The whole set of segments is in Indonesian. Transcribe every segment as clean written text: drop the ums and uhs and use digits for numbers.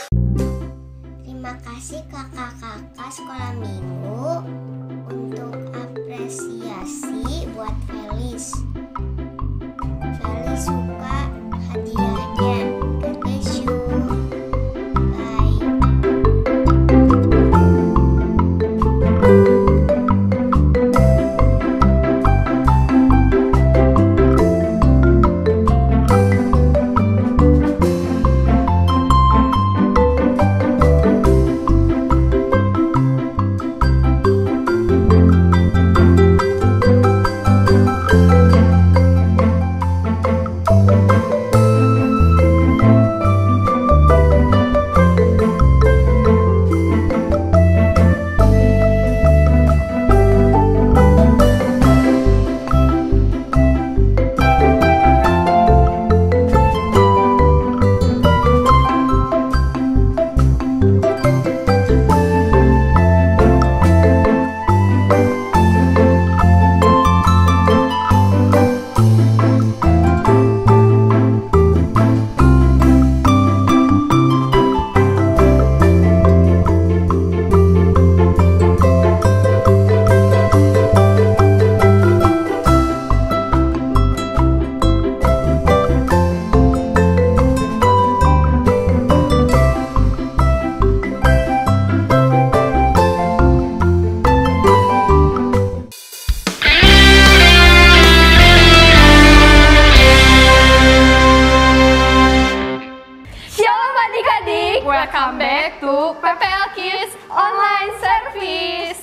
Terima kasih kakak-kakak sekolah minggu untuk apresiasi buat Felis. Felis suka hadiahnya. God bless you. Bye. Welcome back to PPL Kids Online Service.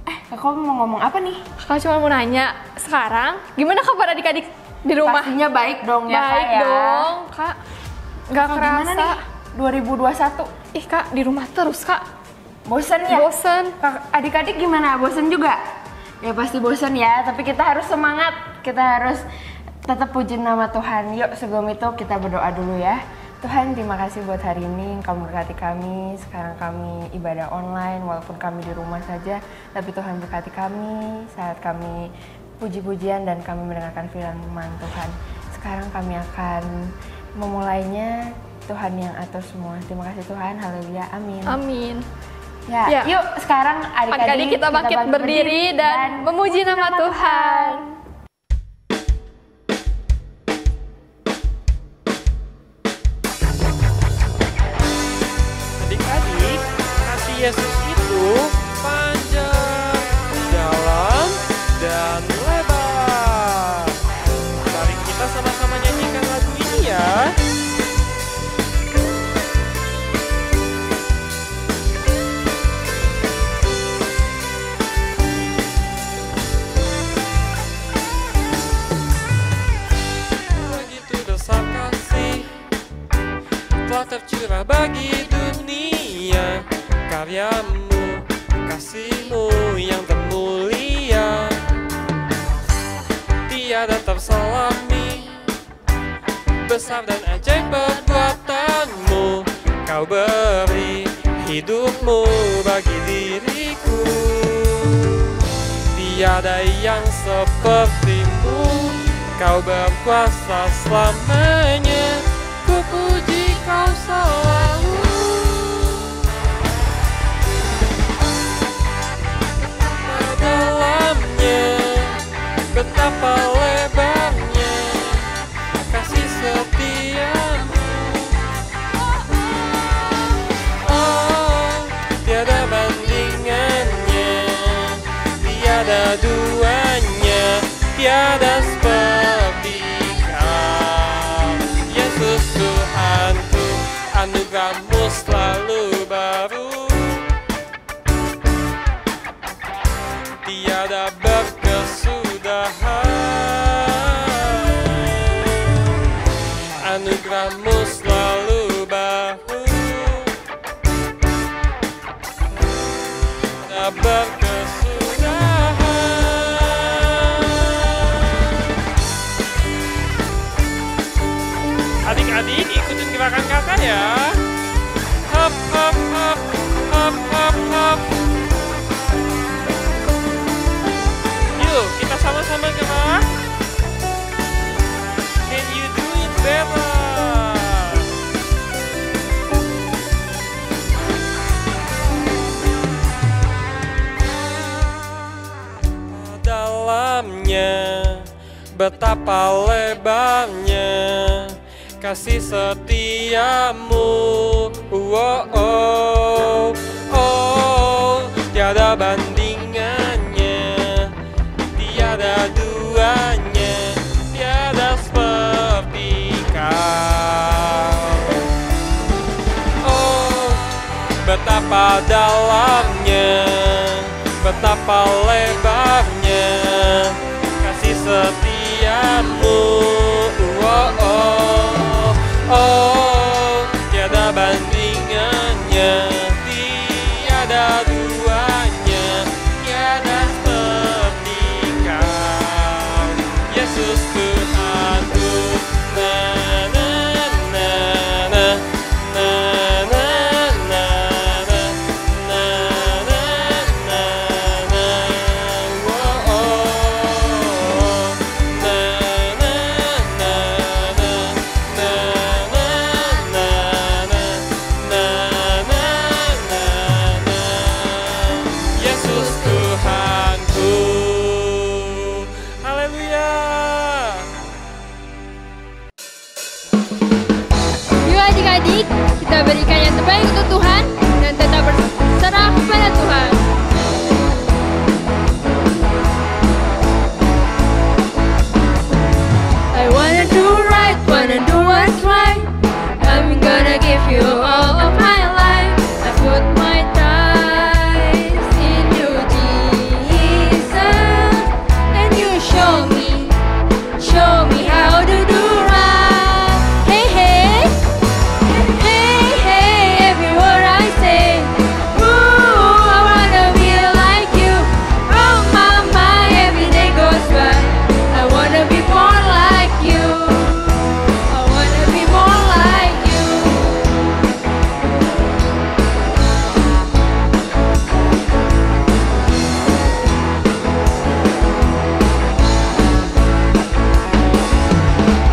Kakak mau ngomong apa nih? Kakak cuma mau nanya, sekarang gimana kabar adik-adik di rumah? Pastinya baik dong ya, baik Kak ya. Dong, Kak. Gak kerasa. Gimana nih 2021? Ih Kak, di rumah terus Kak. Bosen ya? Bosen. Adik-adik gimana? Bosen juga? Ya pasti bosen ya, tapi kita harus semangat. Kita harus tetap puji nama Tuhan. Yuk sebelum itu kita berdoa dulu ya. Tuhan, terima kasih buat hari ini, Kamu berkati kami. Sekarang kami ibadah online, walaupun kami di rumah saja, tapi Tuhan berkati kami saat kami puji-pujian dan kami mendengarkan firman Tuhan. Sekarang kami akan memulainya, Tuhan yang atur semua. Terima kasih Tuhan, haleluya, amin. Amin. Ya, yuk sekarang adik-adik kita bangkit berdiri dan memuji nama Tuhan. Adik-adik, kasih Yesus itu panjang, dalam, dan lebar. Mari kita sama-sama nyanyikan lagu ini ya. Begitu besar kasih telah tercurah bagi dunia, karyamu, kasihmu yang termulia, tiada terselami, besar dan ajaib perbuatanmu. Kau beri hidupmu bagi diriku, tiada yang sepertimu. Kau berkuasa selamanya, ku puji Kau selalu. Dalamnya, betapa lebarnya kasih setiamu. Oh, tiada bandingannya, tiada duanya, tiada seperti Kau. Yesus Tuhanku, anugerah-Mu selalu baru, tiada berkesudahan. Anugerah-Mu selalu baru, tiada berkesudahan. Adik-adik ikutin gerakan kakak ya. Hop hop hop, hop hop hop. Yuk kita sama-sama gerak. Can you do it better? betapa lebarnya kasih setiamu. Oh, oh, oh, tiada bandingannya, tiada duanya, tiada seperti kau. Oh, betapa dalamnya, betapa lebarnya kasih setiamu. Oh, oh, oh, tiada bandingannya, tiada duanya, tiada seperti kau. Yesus Tuhanku, na na na na na na na na na na na, oh oh, na na na na na na na na, Yesus Tuhanku. Haleluya. Yuk adik-adik, kita berikan yang terbaik untuk Tuhan dan tetap berserah kepada Tuhan. I wanna do right, wanna do what's right. I'm gonna give you all of my life. I put my trust in you, Jesus, and you show me how to do right. Hey, hey, hey, hey, every word I say. Ooh, I wanna be like you. Oh my, every day goes by. I wanna be more like you. I wanna be more like you.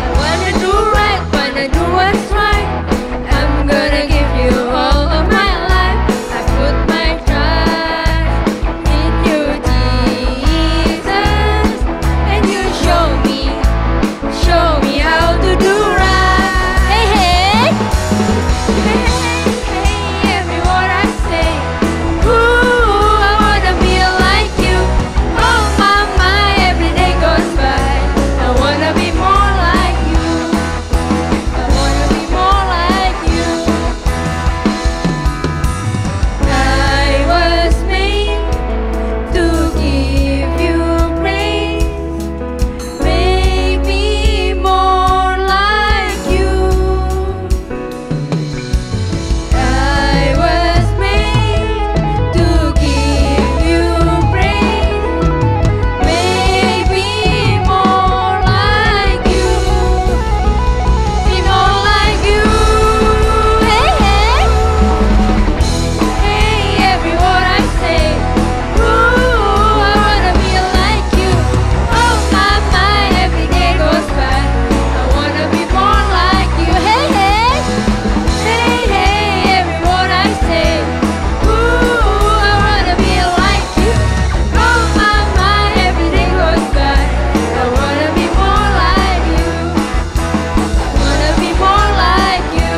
I wanna do right, wanna do what's right. I'm gonna give you all of my life. I put my trust in you, Jesus, and you show me how to do right. Hey, hey, hey, hey, every word I say. Ooh, I wanna be like you. Oh my, every day goes by. I wanna be more like you. I wanna be more like you. I was made to give you praise. Make me more like you. I was made to give you praise. Make me more like you. Be more like you. Hey, hey. Hey, every word I say. Ooh, I wanna be like you. Oh my, every day goes by. I wanna be more like you. Hey, hey. Hey, hey, every word I say. Ooh, I wanna be like you. Oh my, every day goes by. I wanna be more like you. I wanna be more like you.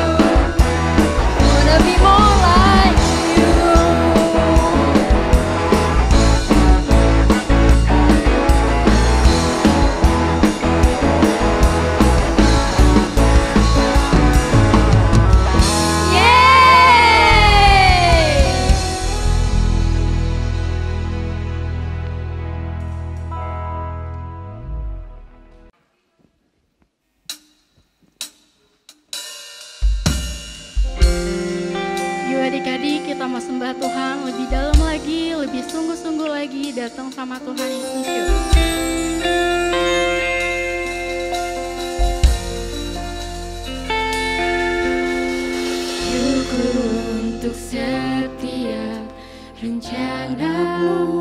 I wanna be more like you. Yeay! Yuk adik-adik, kita mau sembah Tuhan lebih dalam lagi, lebih sungguh-sungguh lagi, datang sama Tuhan Yesus yuk. Syukur untuk setiap rencanamu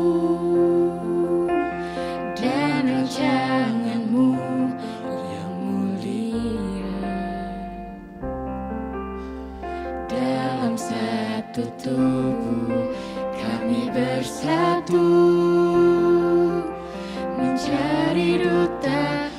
dan rancanganmu yang mulia. Dalam satu tubuh kami bersatu mencari duta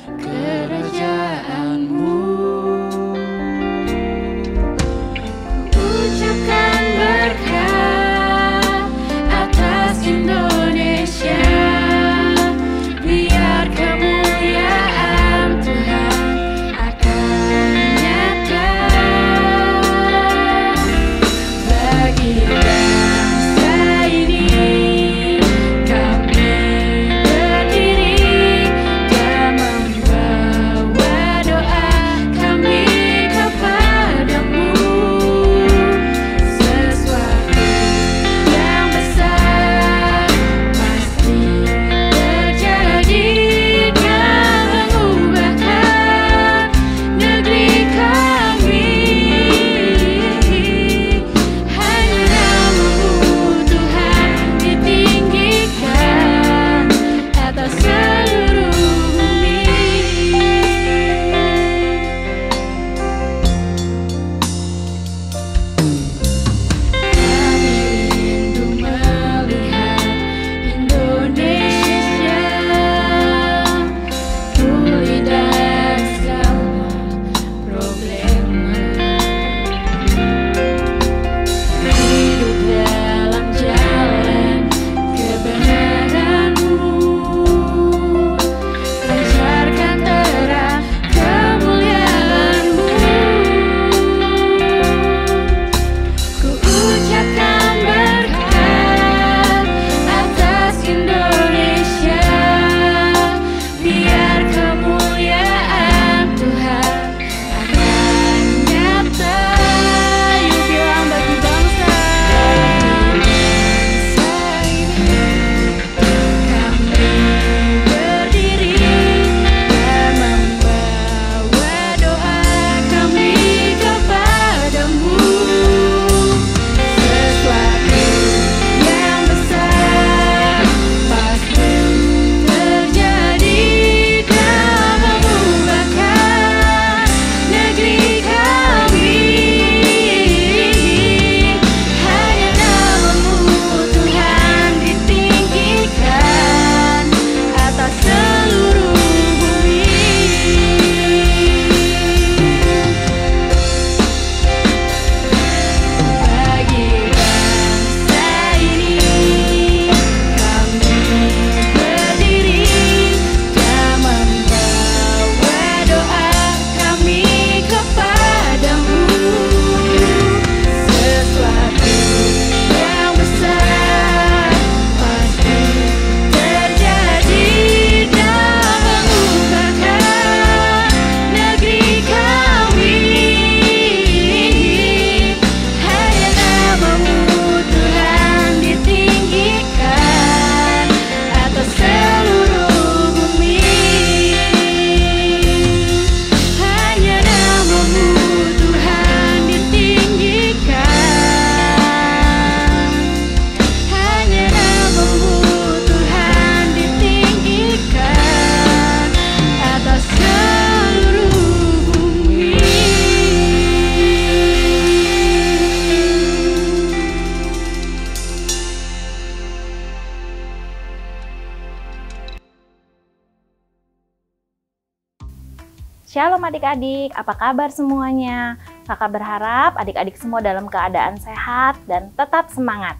Shalom adik-adik, apa kabar semuanya? Kakak berharap adik-adik semua dalam keadaan sehat dan tetap semangat.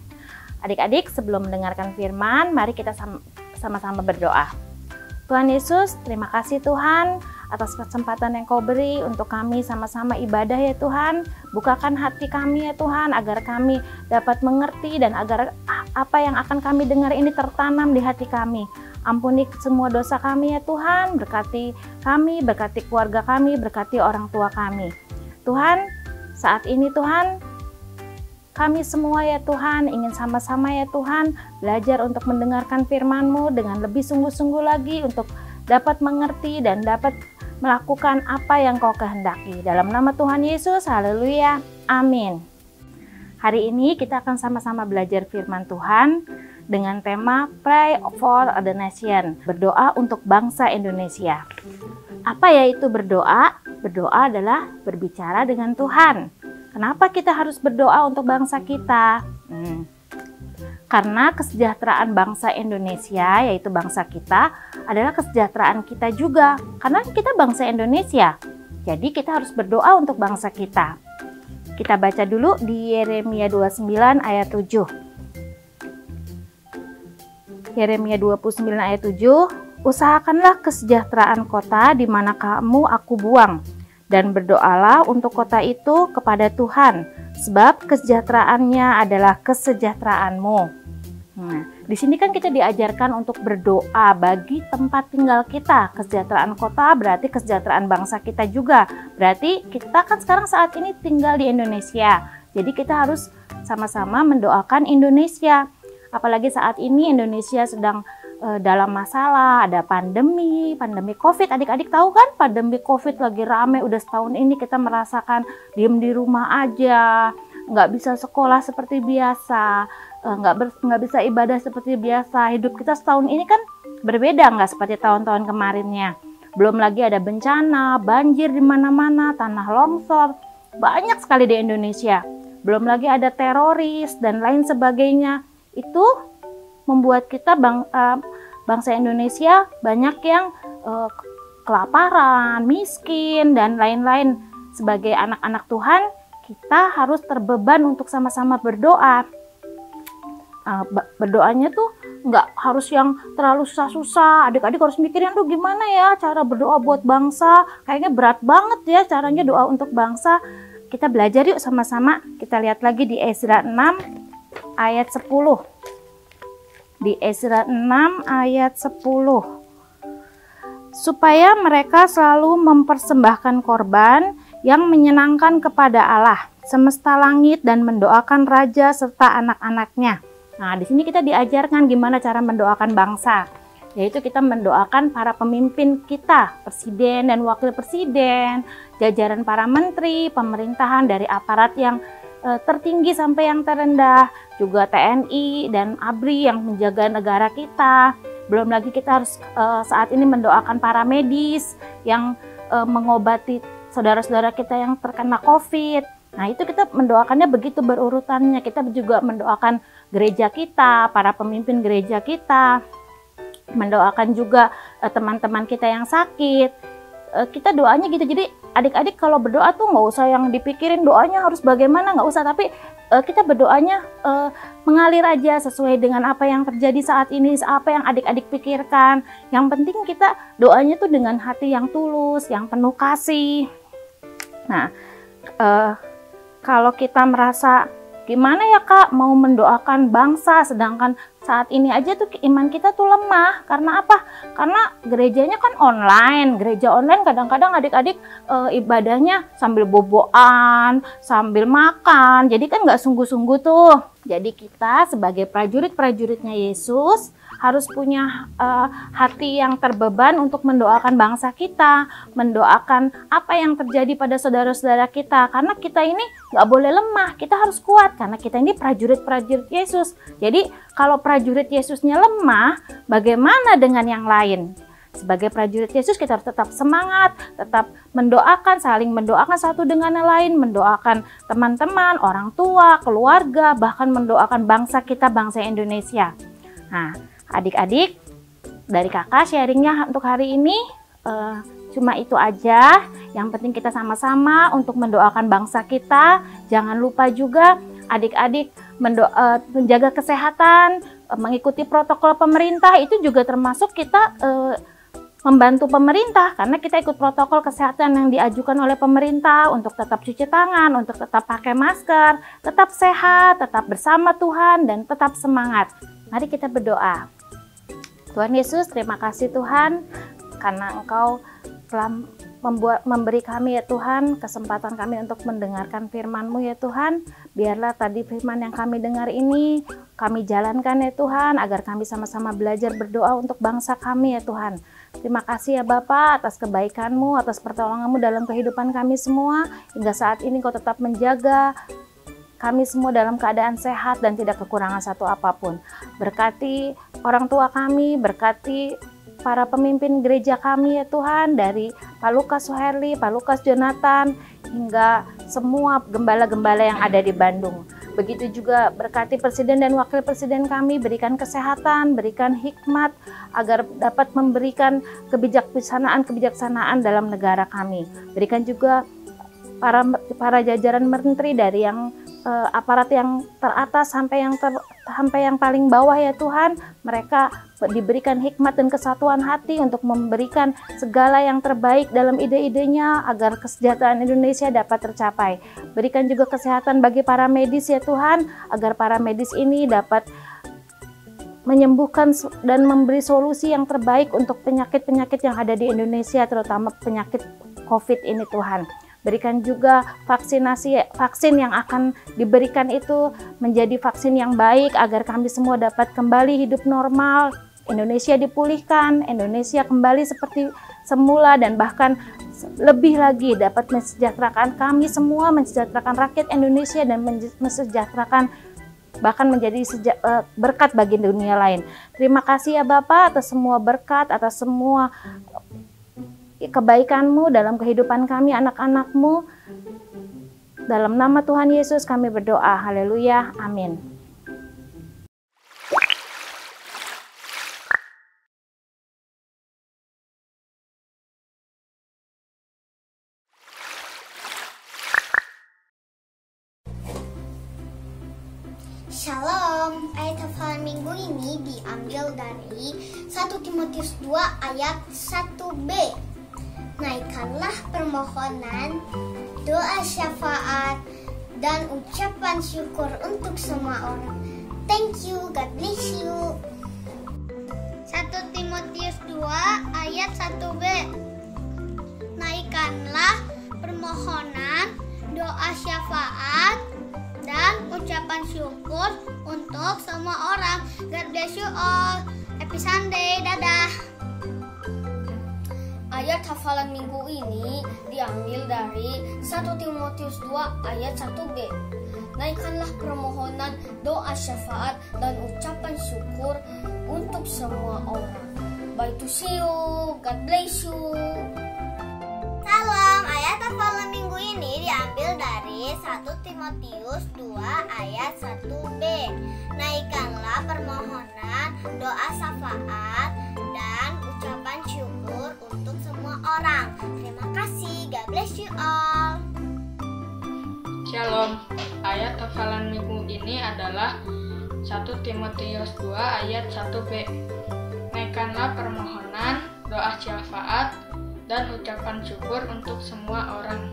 Adik-adik, sebelum mendengarkan firman, mari kita sama-sama berdoa. Tuhan Yesus, terima kasih Tuhan atas kesempatan yang Kau beri untuk kami sama-sama ibadah ya Tuhan. Bukakan hati kami ya Tuhan agar kami dapat mengerti dan agar apa yang akan kami dengar ini tertanam di hati kami. Ampuni semua dosa kami ya Tuhan, berkati kami, berkati keluarga kami, berkati orang tua kami. Tuhan, saat ini Tuhan, kami semua ya Tuhan ingin sama-sama ya Tuhan belajar untuk mendengarkan firman-Mu dengan lebih sungguh-sungguh lagi untuk dapat mengerti dan dapat melakukan apa yang Kau kehendaki. Dalam nama Tuhan Yesus, haleluya, amin. Hari ini kita akan sama-sama belajar firman Tuhan dengan tema Pray for the Nation, berdoa untuk bangsa Indonesia. Apa ya itu berdoa? Berdoa adalah berbicara dengan Tuhan. Kenapa kita harus berdoa untuk bangsa kita? Karena kesejahteraan bangsa Indonesia, yaitu bangsa kita, adalah kesejahteraan kita juga. Karena kita bangsa Indonesia, jadi kita harus berdoa untuk bangsa kita. Kita baca dulu di Yeremia 29 ayat 7. Yeremia 29 ayat 7, usahakanlah kesejahteraan kota di mana kamu aku buang, dan berdoalah untuk kota itu kepada Tuhan, sebab kesejahteraannya adalah kesejahteraanmu. Nah, di sini kan kita diajarkan untuk berdoa bagi tempat tinggal kita. Kesejahteraan kota berarti kesejahteraan bangsa kita juga. Berarti kita kan sekarang saat ini tinggal di Indonesia. Jadi kita harus sama-sama mendoakan Indonesia. Apalagi saat ini Indonesia sedang dalam masalah, ada pandemi COVID. Adik-adik tahu kan pandemi COVID lagi rame, udah setahun ini kita merasakan diem di rumah aja, nggak bisa sekolah seperti biasa, nggak bisa ibadah seperti biasa. Hidup kita setahun ini kan berbeda, nggak seperti tahun-tahun kemarinnya. Belum lagi ada bencana, banjir di mana-mana, tanah longsor, banyak sekali di Indonesia. Belum lagi ada teroris dan lain sebagainya. Itu membuat kita bangsa Indonesia banyak yang kelaparan, miskin, dan lain-lain. Sebagai anak-anak Tuhan, kita harus terbeban untuk sama-sama berdoa. Berdoanya tuh nggak harus yang terlalu susah-susah. Adik-adik harus mikirin, tuh gimana ya cara berdoa buat bangsa. Kayaknya berat banget ya caranya doa untuk bangsa. Kita belajar yuk sama-sama. Kita lihat lagi di Ezra 6 ayat 10. Di Ezra 6 ayat 10, supaya mereka selalu mempersembahkan korban yang menyenangkan kepada Allah semesta langit dan mendoakan raja serta anak-anaknya. Nah, di sini kita diajarkan gimana cara mendoakan bangsa, yaitu kita mendoakan para pemimpin kita, presiden dan wakil presiden, jajaran para menteri, pemerintahan dari aparat yang tertinggi sampai yang terendah, juga TNI dan ABRI yang menjaga negara kita. Belum lagi kita harus saat ini mendoakan para medis yang mengobati saudara-saudara kita yang terkena COVID. Nah, itu kita mendoakannya begitu berurutannya. Kita juga mendoakan gereja kita, para pemimpin gereja kita, mendoakan juga teman-teman kita yang sakit. Kita doanya gitu. Jadi adik-adik kalau berdoa tuh nggak usah yang dipikirin doanya harus bagaimana, nggak usah. Tapi kita berdoanya mengalir aja sesuai dengan apa yang terjadi saat ini, apa yang adik-adik pikirkan. Yang penting kita doanya tuh dengan hati yang tulus, yang penuh kasih. Nah, kalau kita merasa gimana ya Kak mau mendoakan bangsa, sedangkan saat ini aja tuh iman kita tuh lemah. Karena apa? Karena gerejanya kan online. Gereja online kadang-kadang adik-adik ibadahnya sambil boboan, sambil makan. Jadi kan nggak sungguh-sungguh tuh. Jadi kita sebagai prajurit-prajuritnya Yesus harus punya hati yang terbeban untuk mendoakan bangsa kita, mendoakan apa yang terjadi pada saudara-saudara kita. Karena kita ini nggak boleh lemah, kita harus kuat karena kita ini prajurit-prajurit Yesus. Jadi kalau prajurit Yesusnya lemah, bagaimana dengan yang lain? Sebagai prajurit Yesus kita harus tetap semangat, tetap mendoakan, saling mendoakan satu dengan yang lain, mendoakan teman-teman, orang tua, keluarga, bahkan mendoakan bangsa kita, bangsa Indonesia. Nah, adik-adik, dari kakak sharingnya untuk hari ini Cuma itu aja, yang penting kita sama-sama untuk mendoakan bangsa kita. Jangan lupa juga adik-adik menjaga kesehatan, mengikuti protokol pemerintah, itu juga termasuk kita membantu pemerintah karena kita ikut protokol kesehatan yang diajukan oleh pemerintah untuk tetap cuci tangan, untuk tetap pakai masker, tetap sehat, tetap bersama Tuhan, dan tetap semangat. Mari kita berdoa. Tuhan Yesus, terima kasih Tuhan karena Engkau telah memberi kami ya Tuhan kesempatan kami untuk mendengarkan firman-Mu ya Tuhan. Biarlah tadi firman yang kami dengar ini kami jalankan ya Tuhan, agar kami sama-sama belajar berdoa untuk bangsa kami ya Tuhan. Terima kasih ya Bapa atas kebaikan-Mu, atas pertolongan-Mu dalam kehidupan kami semua. Hingga saat ini Kau tetap menjaga kami semua dalam keadaan sehat dan tidak kekurangan satu apapun. Berkati orang tua kami, berkati para pemimpin gereja kami ya Tuhan, dari Pak Lukas Suherli, Pak Lukas Jonathan, hingga semua gembala-gembala yang ada di Bandung. Begitu juga berkati presiden dan wakil presiden kami, berikan kesehatan, berikan hikmat, agar dapat memberikan kebijaksanaan dalam negara kami. Berikan juga para jajaran menteri dari yang aparat yang teratas sampai yang paling bawah ya Tuhan, mereka diberikan hikmat dan kesatuan hati untuk memberikan segala yang terbaik dalam ide-idenya agar kesejahteraan Indonesia dapat tercapai. Berikan juga kesehatan bagi para medis ya Tuhan, agar para medis ini dapat menyembuhkan dan memberi solusi yang terbaik untuk penyakit-penyakit yang ada di Indonesia, terutama penyakit COVID ini Tuhan. Berikan juga vaksin yang akan diberikan itu menjadi vaksin yang baik agar kami semua dapat kembali hidup normal, Indonesia dipulihkan, Indonesia kembali seperti semula, dan bahkan lebih lagi dapat mensejahterakan kami semua, mensejahterakan rakyat Indonesia, dan mensejahterakan bahkan menjadi berkat bagi dunia lain. Terima kasih ya Bapak atas semua berkat, atas semua kebaikan-Mu dalam kehidupan kami anak-anak-Mu. Dalam nama Tuhan Yesus kami berdoa. Haleluya. Amin. Shalom, ayat hafalan minggu ini diambil dari 1 Timotius 2 ayat 1b. Naikkanlah permohonan, doa syafaat, dan ucapan syukur untuk semua orang. Thank you, God bless you. 1 Timotius 2 ayat 1b. Naikkanlah permohonan, doa syafaat, dan ucapan syukur untuk semua orang. God bless you all. Happy Sunday, dadah. Ayat hafalan minggu ini diambil dari 1 Timotius 2 ayat 1b. Naikkanlah permohonan, doa syafaat, dan ucapan syukur untuk semua orang. Bye to see you. God bless you. Salam, ayat hafalan minggu ini diambil dari 1 Timotius 2 ayat 1b. Naikkanlah permohonan, doa syafaat, dan ucapan syukur untuk semua orang. Terima kasih, God bless you all. Shalom, ayat hafalan minggu ini adalah 1 Timotius 2 ayat 1b. Naikkanlah permohonan, doa syafaat, dan ucapan syukur untuk semua orang.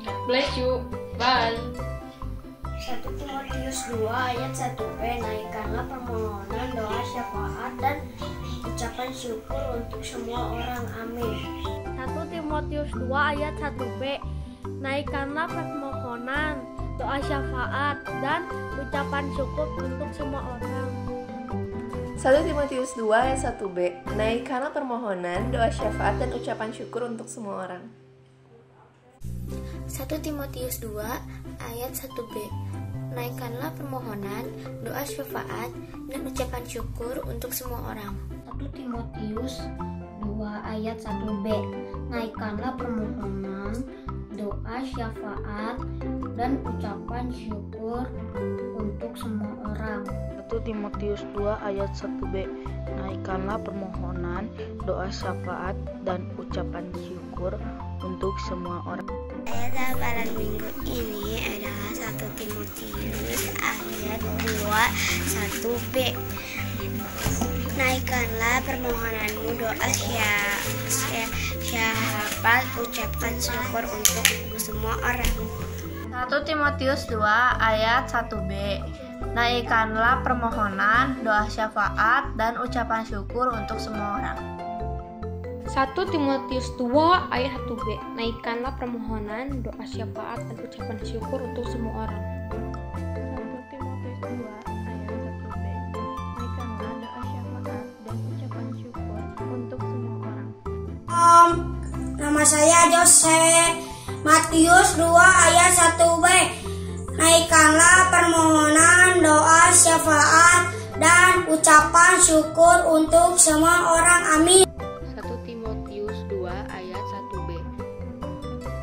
God bless you. Bye. 1 Timotius 2 ayat 1b. Naikkanlah permohonan, doa syafaat, dan ucapan syukur untuk semua orang. Amin. 1 Timotius 2 ayat 1b. Naikkanlah permohonan, doa syafaat, dan ucapan syukur untuk semua orang. 1 Timotius 2 ayat 1b. Naikkanlah permohonan, doa syafaat, dan ucapan syukur untuk semua orang. 1 Timotius 2 ayat 1b. Naikkanlah permohonan, doa syafaat, dan ucapan syukur untuk semua orang. 1 Timotius 2 ayat 1b. Naikkanlah permohonan, doa syafaat, dan ucapan syukur untuk semua orang. 1 Timotius 2 ayat 1b. Naikkanlah permohonan, doa syafaat, dan ucapan syukur syukur untuk semua orang. Ayat hafalan minggu ini adalah 1 Timotius ayat 2:1b. Naikkanlah permohonanmu, doa syafaat, ucapkan syukur untuk semua orang. 1 Timotius 2 ayat 1b. Naikkanlah permohonan, doa syafaat, dan ucapan syukur untuk semua orang. 1 Timotius 2 ayat 1b. Naikkanlah permohonan, doa syafaat, dan ucapan syukur untuk semua orang. 1 Timotius 2 ayat 1b. Naikkanlah doa syafaat dan ucapan syukur untuk semua orang. Nama saya Jose. Matius 2 ayat 1b. Naikkanlah permohonan, doa syafaat, dan ucapan syukur untuk semua orang. Amin. 1 Timotius 2 ayat 1b.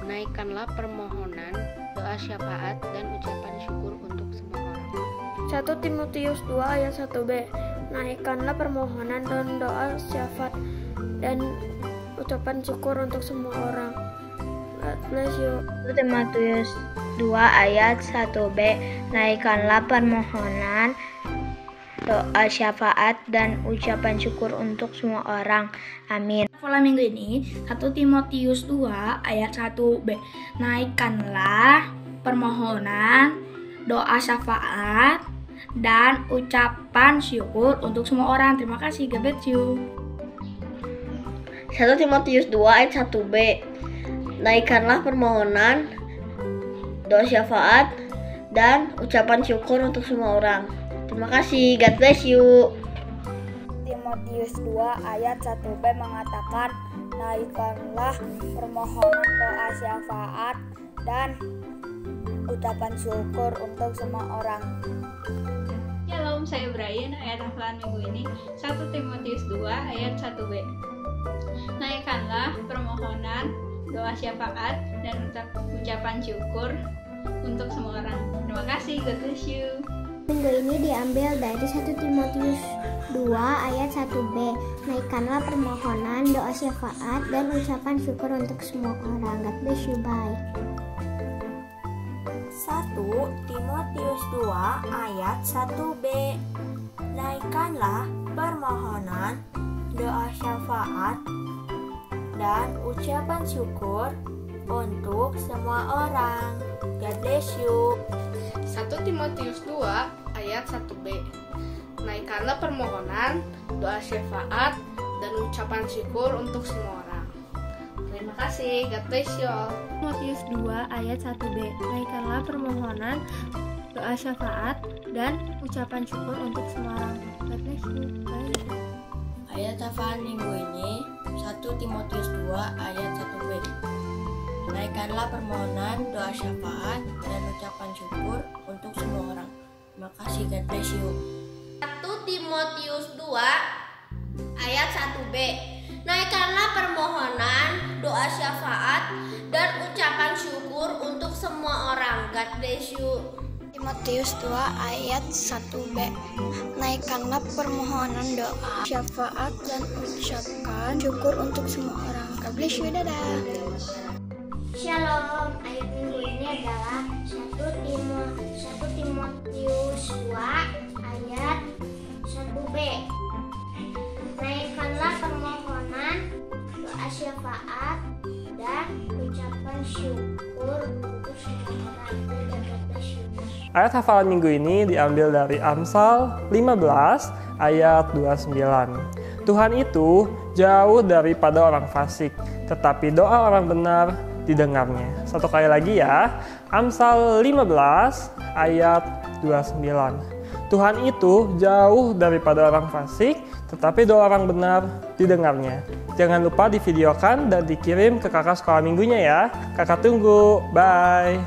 Naikkanlah permohonan, doa syafaat, dan ucapan syukur untuk semua orang. 1 Timotius 2 ayat 1b. Naikkanlah permohonan dan doa syafaat dan ucapan syukur untuk semua orang. God bless you. 1 Timotius 2 ayat 1b. Naikkanlah permohonan, doa syafaat, dan ucapan syukur untuk semua orang. Amin. Hafalan minggu ini 1 Timotius 2 ayat 1b. Naikkanlah permohonan, doa syafaat, dan ucapan syukur untuk semua orang. Terima kasih. God bless you. 1 Timotius 2 ayat 1b. Naikkanlah permohonan, doa syafaat, dan ucapan syukur untuk semua orang. Terima kasih. God bless you. Timotius 2 ayat 1b mengatakan, naikkanlah permohonan, doa syafaat, dan ucapan syukur untuk semua orang. Shalom, saya Brian. Ayat hafalan minggu ini 1 Timotius 2 ayat 1b. Naikkanlah permohonan, doa syafaat, dan ucapan syukur untuk semua orang. Terima kasih. God bless you. Minggu ini diambil dari 1 Timotius 2 ayat 1b. Naikkanlah permohonan, doa syafaat, dan ucapan syukur untuk semua orang. God bless you. Bye. 1 Timotius 2 ayat 1b. Naikkanlah permohonan, doa syafaat, dan ucapan syukur untuk semua orang. God bless you. 1 Timotius 2 ayat 1b. Naikkanlah permohonan, doa syafaat, dan ucapan syukur untuk semua orang. Terima kasih. God bless you all. Timotius 2 ayat 1b. Naikkanlah permohonan, doa syafaat, dan ucapan syukur untuk semua orang. God bless you. Bye. Ayat hafalan minggu ini 1 Timotius 2 ayat 1b. Naikkanlah permohonan, doa syafaat, dan ucapan syukur untuk semua orang. Terima kasih. God bless you. 1 Timotius 2 ayat 1b. Naikkanlah permohonan, doa syafaat, dan ucapan syukur untuk semua orang. God bless you. Timotius 2 ayat 1b. Naikkanlah permohonan, doa syafaat, dan ucapan syukur untuk semua orang. God bless you. Dadah. Shalom, ayat minggu ini adalah 1 Timotius 2 ayat 1b. Naikkanlah permohonan, doa syafaat, dan ucapan syukur untuk semua orang. Ayat hafalan minggu ini diambil dari Amsal 15 ayat 29. Tuhan itu jauh daripada orang fasik, tetapi doa orang benar didengarnya. Satu kali lagi ya, Amsal 15 ayat 29. Tuhan itu jauh daripada orang fasik, tetapi doa orang benar didengarnya. Jangan lupa divideokan dan dikirim ke kakak sekolah minggunya ya. Kakak tunggu. Bye.